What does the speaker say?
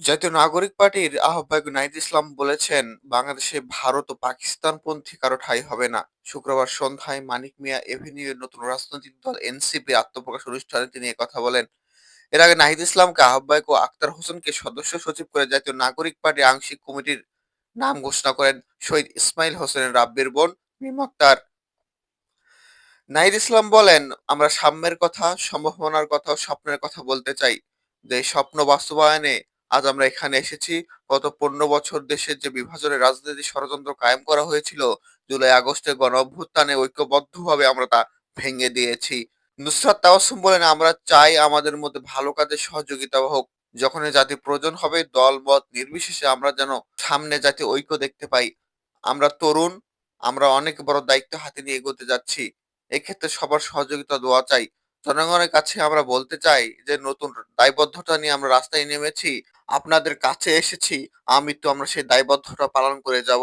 জাতীয় নাগরিক পার্টির আহ্বায়ক নাহিদ ইসলাম বলেছেন, বাংলাদেশে ভারত ও পাকিস্তানপন্থী কারো ঠাঁই হবে না। শুক্রবার সন্ধ্যায় মানিক মিয়া এভিনিউয়ে নতুন রাজনৈতিক দল এনসিপির আত্মপ্রকাশ অনুষ্ঠানে তিনি একথা বলেন। এর আগে নাহিদ ইসলামকে আহ্বায়ক ও আক্তার হোসেনকে সদস্য সচিব করে জাতীয় নাগরিক পার্টির আংশিক কমিটির নাম ঘোষণা করেন শহীদ ইসমাইল হোসেনের রাব্বির বোন মিম আক্তার। নাহিদ ইসলাম বলেন, আমরা সাম্যের কথা, সম্ভাবনার কথা ও স্বপ্নের কথা বলতে চাই। যে এই স্বপ্ন বাস্তবায়নে আজ আমরা এখানে এসেছি। গত ১৫ বছর দেশের যে বিভাজনের রাজনৈতিক ষড়যন্ত্র কায়েম করা হয়েছিল, জুলাই আগস্টের গণঅভ্যুত্থানে ঐক্যবদ্ধভাবে আমরা তা ভেঙে দিয়েছি। নুসরাত তাবাসসুম বলেন, আমরা চাই আমাদের মধ্যে ভালো কাজে সহযোগিতা হোক। যখনই জাতির প্রয়োজন হবে দল মত নির্বিশেষে আমরা যেন সামনে জাতীয় ঐক্য দেখতে পাই। আমরা তরুণ, আমরা অনেক বড় দায়িত্ব হাতে নিয়ে এগোতে যাচ্ছি। এক্ষেত্রে সবার সহযোগিতা দোয়া চাই। জনগণের কাছে আমরা বলতে চাই যে নতুন দায়বদ্ধতা নিয়ে আমরা রাস্তায় নেমেছি। আপনাদের কাছে এসেছি। আমৃত্যু আমরা সেই দায়বদ্ধতা পালন করে যাব।